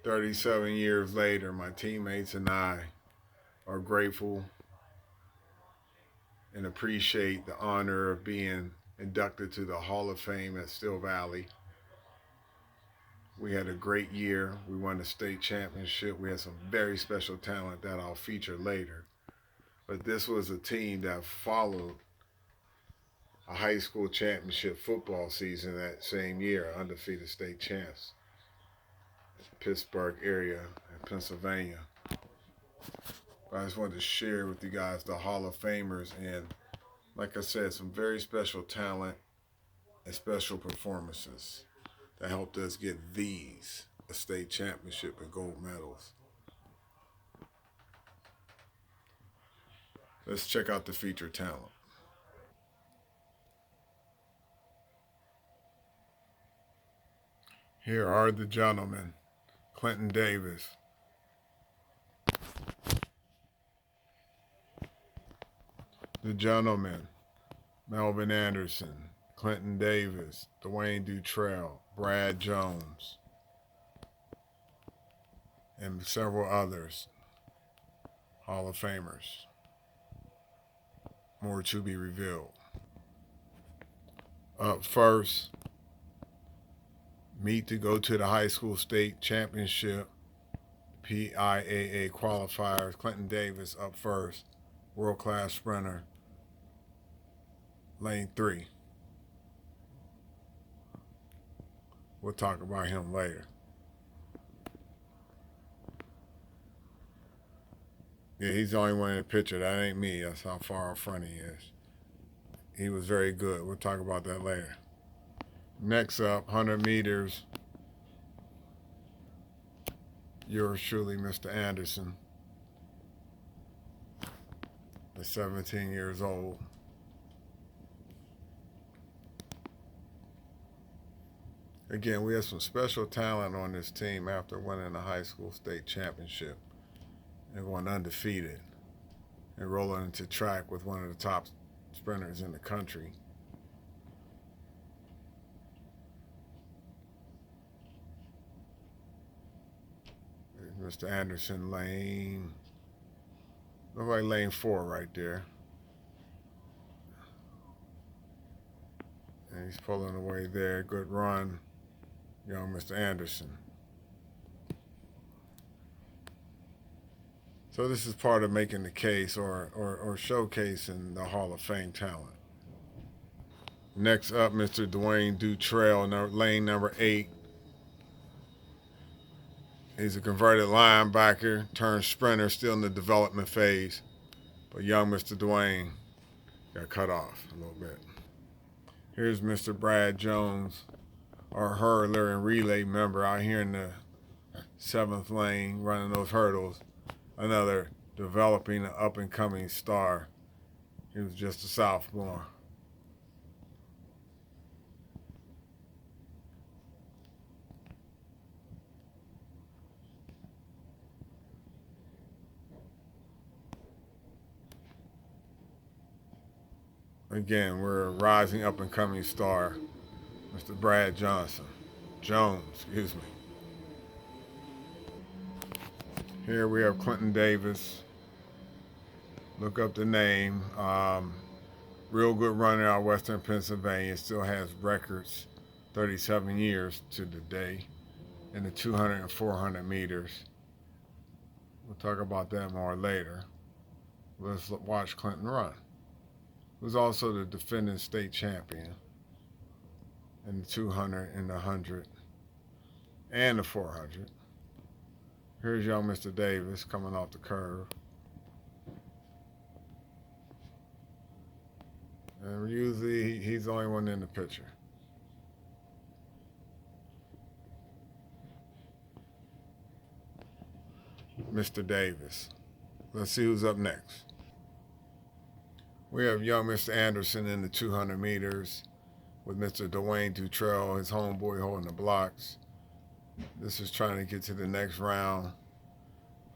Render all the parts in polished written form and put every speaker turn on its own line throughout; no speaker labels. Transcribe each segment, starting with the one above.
37 years later, my teammates and I are grateful and appreciate the honor of being inducted to the Hall of Fame at Still Valley. We had a great year. We won the state championship. We had some very special talent that I'll feature later. But this was a team that followed a high school championship football season that same year, undefeated state champs, Pittsburgh area in Pennsylvania. But I just wanted to share with you guys the Hall of Famers and, like I said, some very special talent and special performances that helped us get these a state championship and gold medals. Let's check out the featured talent. Here are the gentlemen. Clinton Davis, the gentleman, Melvin Anderson, Clinton Davis, Dwayne Dutrell, Brad Jones, and several others, Hall of Famers. More to be revealed. Up first, meet to go to the high school state championship, PIAA qualifiers. Clinton Davis up first, world-class sprinter, lane 3. We'll talk about him later. Yeah, he's the only one in the picture. That ain't me. That's how far up front he is. He was very good. We'll talk about that later. Next up, 100 meters. Yours truly, Mr. Anderson. At 17 years old. Again, we have some special talent on this team after winning the high school state championship and going undefeated and rolling into track with one of the top sprinters in the country. Mr. Anderson, looks like lane 4 right there. And he's pulling away there. Good run, young Mr. Anderson. So this is part of making the case or showcasing the Hall of Fame talent. Next up, Mr. Dwayne Dutrell, lane number 8. He's a converted linebacker turned sprinter, still in the development phase. But young Mr. Dwayne got cut off a little bit. Here's Mr. Brad Jones, our hurdler and relay member out here in the 7th lane running those hurdles. Another developing, up-and-coming star. He was just a sophomore. Again, we're a rising, up-and-coming star, Mr. Brad Jones, excuse me. Here we have Clinton Davis. Look up the name. Real good runner out of Western Pennsylvania. Still has records, 37 years to the day, in the 200 and 400 meters. We'll talk about that more later. Let's watch Clinton run. He was also the defending state champion in the 200 and the 100 and the 400. Here's young Mr. Davis coming off the curve. And usually he's the only one in the picture. Mr. Davis. Let's see who's up next. We have young Mr. Anderson in the 200 meters with Mr. Dwayne Dutrell, his homeboy, holding the blocks. This is trying to get to the next round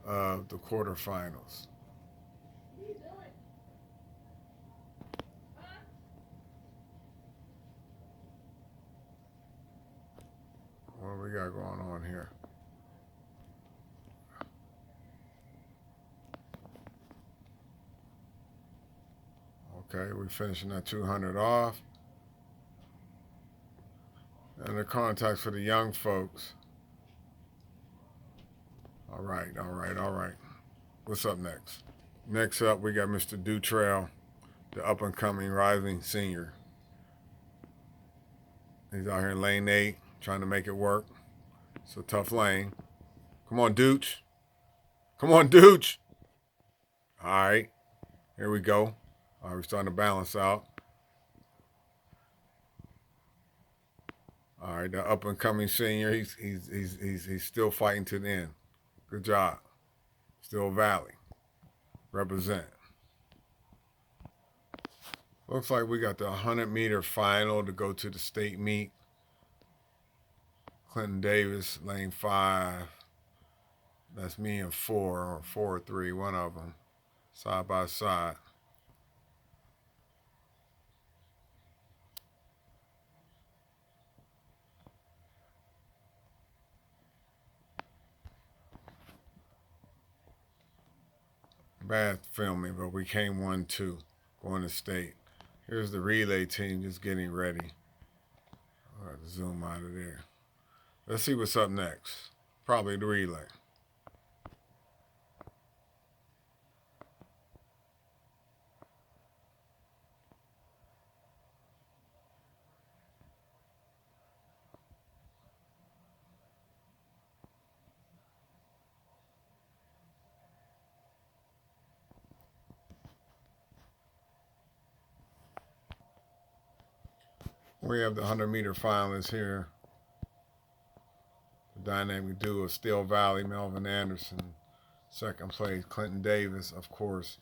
of the quarterfinals. What we got going on here? Okay, we're finishing that 200 off. And the contacts for the young folks. All right, all right, all right. What's up next? Next up, we got Mr. Dutrail, the up and coming rising senior. He's out here in lane 8, trying to make it work. It's a tough lane. Come on, Dooch. Come on, Dooch. All right, here we go. All right, we're starting to balance out. All right, the up and coming senior, he's still fighting to the end. Good job. Still Valley. Represent. Looks like we got the 100-meter final to go to the state meet. Clinton Davis, lane 5. That's me and 4 or 4 or 3, one of them, side by side. Bad filming, but we came 1-2 going to state. Here's the relay team just getting ready. I'll have to zoom out of there. Let's see what's up next. Probably the relay. We have the 100-meter finalists here. The dynamic duo of Still Valley, Melvin Anderson, second place. Clinton Davis, of course,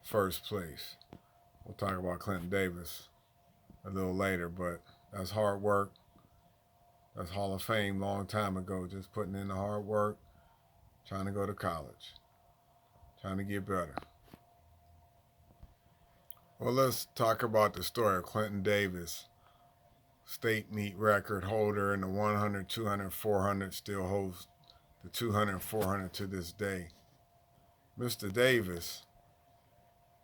first place. We'll talk about Clinton Davis a little later, but that's hard work. That's Hall of Fame long time ago, just putting in the hard work, trying to go to college, trying to get better. Well, let's talk about the story of Clinton Davis, state meet record holder in the 100, 200, 400, still holds the 200 and 400 to this day. Mr. Davis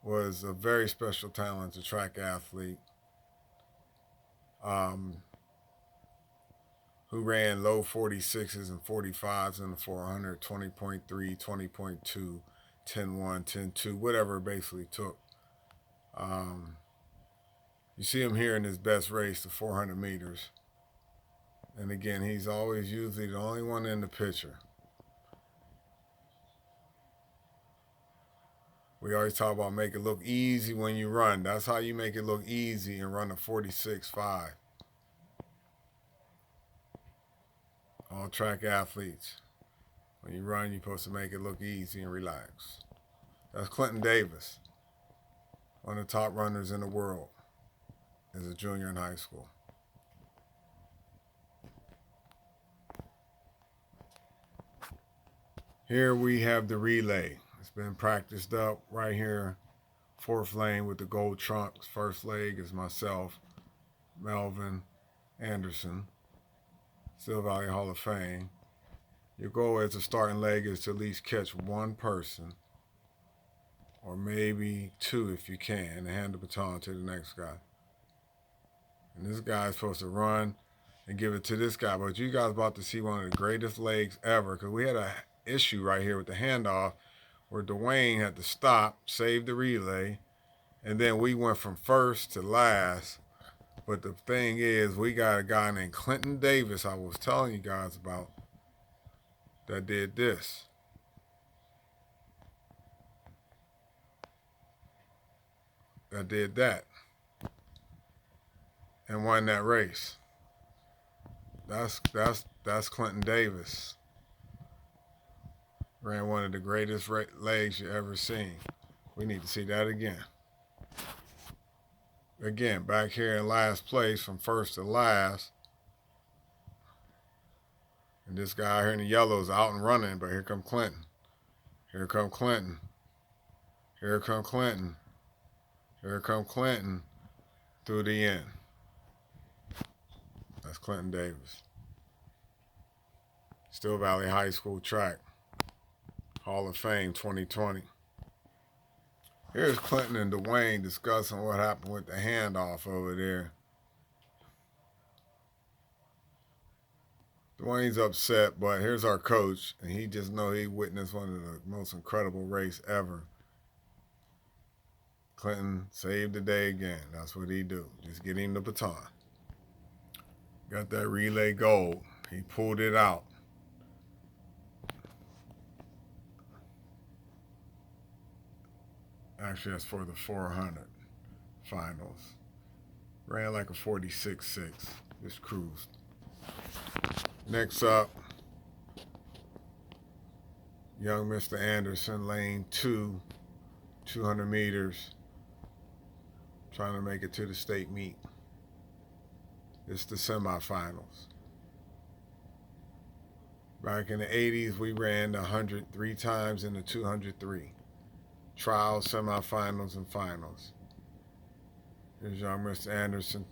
was a very special talented track athlete who ran low 46s and 45s in the 400, 20.3, 20.2, 10.1, 10.2, whatever it basically took. You see him here in his best race, the 400 meters. And again, he's always usually the only one in the picture. We always talk about make it look easy when you run. That's how you make it look easy and run a 46.5. All track athletes, when you run, you're supposed to make it look easy and relax. That's Clinton Davis, one of the top runners in the world as a junior in high school. Here we have the relay. It's been practiced up right here. 4th lane with the gold trunks. First leg is myself, Melvin Anderson, Still Valley Hall of Fame. Your goal as a starting leg is to at least catch one person, or maybe 2 if you can, and hand the baton to the next guy. And this guy is supposed to run and give it to this guy. But you guys about to see one of the greatest legs ever, because we had an issue right here with the handoff where Dwayne had to stop, save the relay, and then we went from first to last. But the thing is, we got a guy named Clinton Davis I was telling you guys about that did this. That did that. And won that race. That's Clinton Davis. Ran one of the greatest legs you ever seen. We need to see that again. Again, back here in last place from first to last. And this guy here in the yellow is out and running, but here come Clinton. Here come Clinton. Here come Clinton. Here come Clinton through the end. That's Clinton Davis. Still Valley High School track. Hall of Fame 2020. Here's Clinton and Dwayne discussing what happened with the handoff over there. Dwayne's upset, but here's our coach, and he just know he witnessed one of the most incredible race ever. Clinton saved the day again. That's what he do. Just get him the baton. Got that relay gold. He pulled it out. Actually, that's for the 400 finals. Ran like a 46.6. Just cruised. Next up, young Mr. Anderson, lane 2, 200 meters, trying to make it to the state meet. It's the semifinals. Back in the 80s, we ran the 100 3 times in the 203. Trials, semifinals, and finals. Here's young Mr. Anderson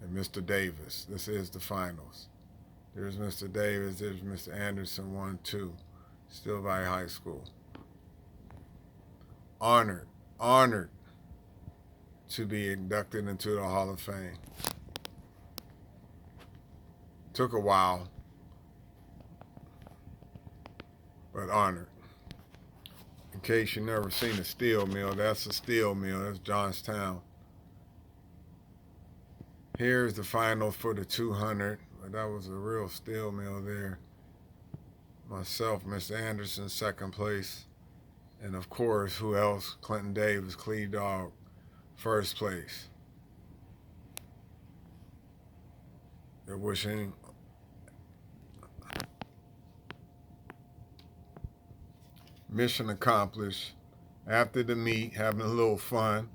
and Mr. Davis. This is the finals. There's Mr. Davis, there's Mr. Anderson, 1-2. Still Valley High School. Honored to be inducted into the Hall of Fame. Took a while, but honored. In case you never seen a steel mill, that's a steel mill. That's Johnstown. Here's the final for the 200. But that was a real steel mill there. Myself, Mr. Anderson, second place. And of course, who else? Clinton Davis, Clee Dog, first place. They're wishing mission accomplished. After the meet, having a little fun.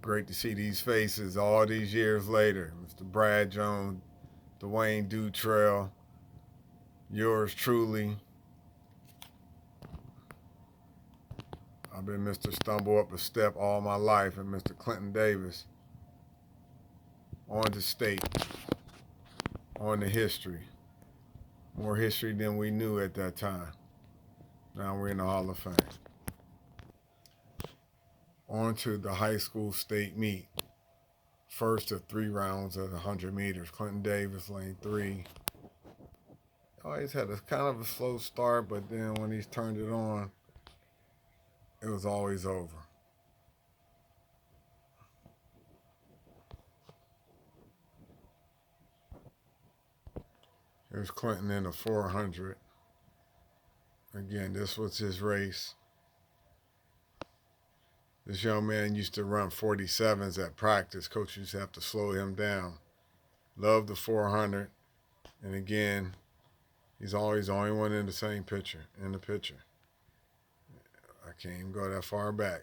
Great to see these faces all these years later. Mr. Brad Jones, Dwayne Dutrell, yours truly. I've been Mr. Stumble Up a Step all my life, and Mr. Clinton Davis on to state, on to history. More history than we knew at that time. Now we're in the Hall of Fame. On to the high school state meet. First of 3 rounds of the 100 meters. Clinton Davis, lane 3. Always had a kind of a slow start, but then when he's turned it on, it was always over. Here's Clinton in the 400. Again, this was his race. This young man used to run 47s at practice. Coach used to have to slow him down. Loved the 400. And again, he's always the only one in the same picture, in the picture. I can't even go that far back.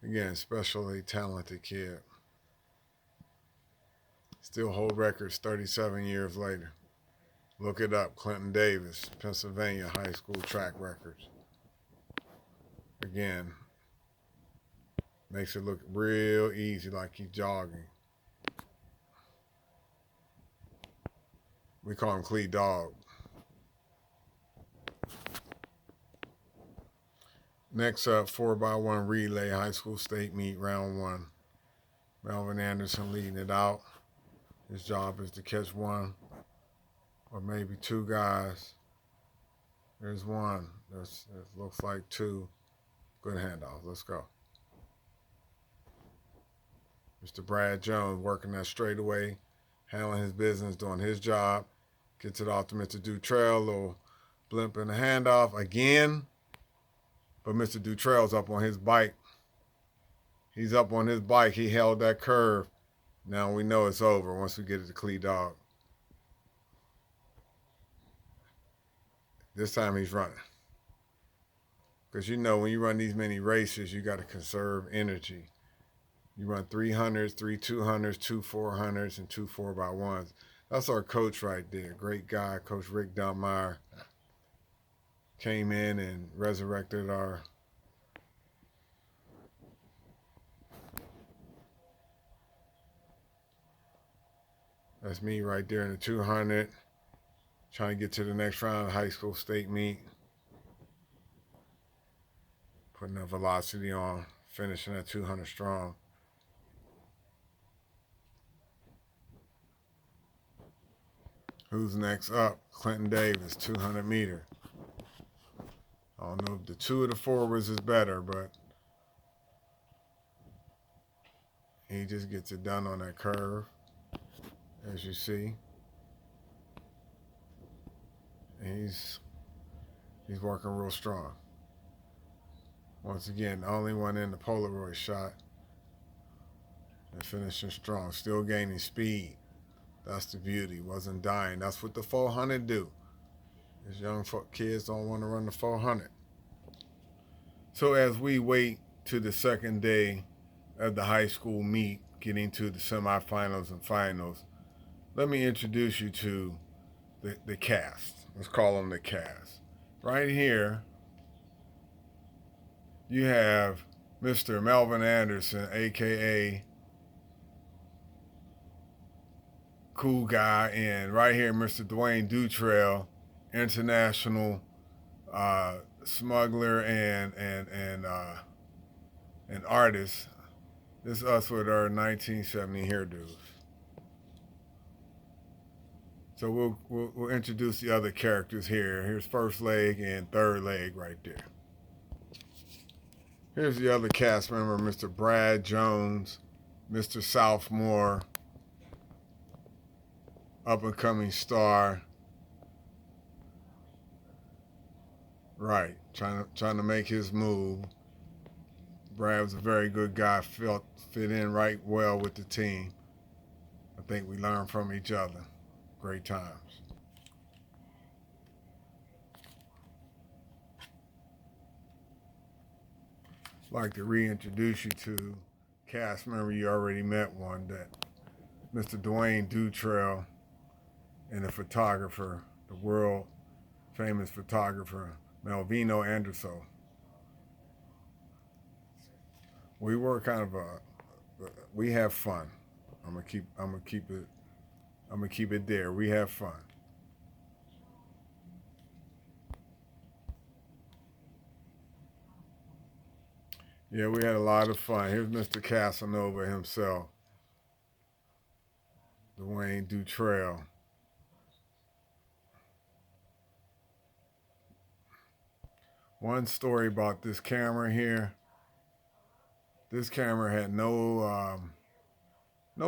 Again, especially talented kid. Still hold records 37 years later. Look it up, Clinton Davis, Pennsylvania high school track records. Again, makes it look real easy, like he's jogging. We call him Clee Dog. Next up, 4x1 relay, high school state meet, round 1. Melvin Anderson leading it out. His job is to catch 1 or maybe 2 guys. There's 1. It looks like 2. Good handoff. Let's go. Mr. Brad Jones working that straightaway, handling his business, doing his job. Gets it off to Mr. Dutrell, little blimp in the handoff again. But Mr. Dutrell's up on his bike. He's up on his bike. He held that curve. Now we know it's over once we get it to Clee Dog. This time he's running. Because you know when you run these many races, you got to conserve energy. You run 300s, 3 200s, 2 400s, and 2 4x1s. That's our coach right there. Great guy, Coach Rick Duntmeyer. Came in and resurrected our that's me right there in the 200, trying to get to the next round of high school state meet. Putting the velocity on, finishing at 200 strong. Who's next up? Clinton Davis, 200 meter. I don't know if the 2 or the forwards is better, but he just gets it done on that curve, as you see. And he's working real strong. Once again, the only one in the Polaroid shot. And finishing strong, still gaining speed. That's the beauty. Wasn't dying. That's what the 400 do. These young kids don't want to run the 400. So as we wait to the second day of the high school meet, getting to the semifinals and finals, let me introduce you to the cast. Let's call them the cast. Right here, you have Mr. Melvin Anderson, a.k.a. Cool Guy, and right here, Mr. Dwayne Dutrell, international smuggler and artist. This is us with our 1970 hairdos. So we'll introduce the other characters here. Here's first leg and third leg right there. Here's the other cast member, Mr. Brad Jones, Mr. Southmore, up-and-coming star. Right, trying to make his move. Brad was a very good guy, fit in right well with the team. I think we learned from each other. Great times. I'd like to reintroduce you to cast member you already met one, that Mr. Dwayne Dutrell, and the photographer, the world famous photographer, Melvino Anderson. We were kind of we have fun. I'm gonna keep it there. We have fun. Yeah, we had a lot of fun. Here's Mr. Casanova himself, Dwayne Dutrell. One story about this camera here. This camera had no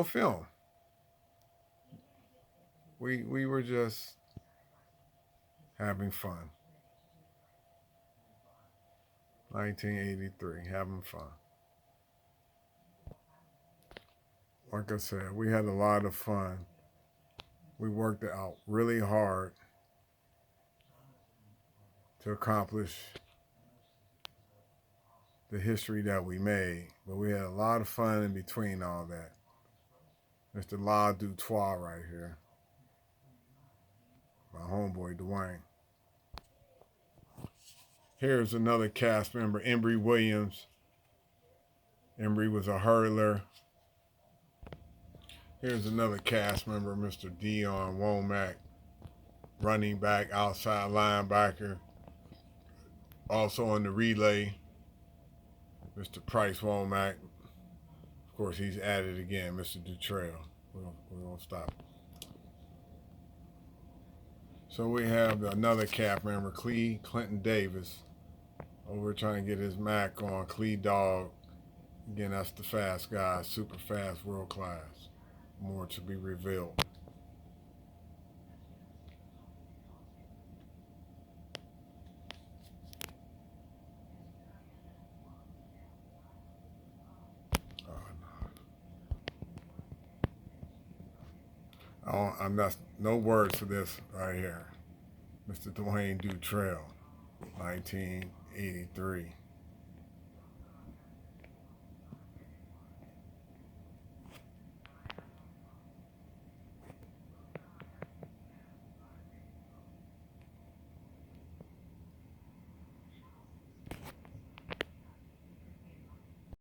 film. We were just having fun. 1983, having fun. Like I said, we had a lot of fun. We worked out really hard to accomplish the history that we made, but we had a lot of fun in between all that. Mr. La Dutois right here, my homeboy Dwayne. Here's another cast member, Embry Williams. Embry was a hurler. Here's another cast member, Mr. Dion Womack, running back, outside linebacker. Also on the relay, Mr. Price Womack. Of course, he's at it again, Mr. Dutrell. We won't stop. So we have another cast member, Clinton Davis, over trying to get his Mac on. Clee Dog. Again, that's the fast guy, super fast, world class. More to be revealed. I'm not, no words for this right here. Mr. Dwayne Dutrell, 1983.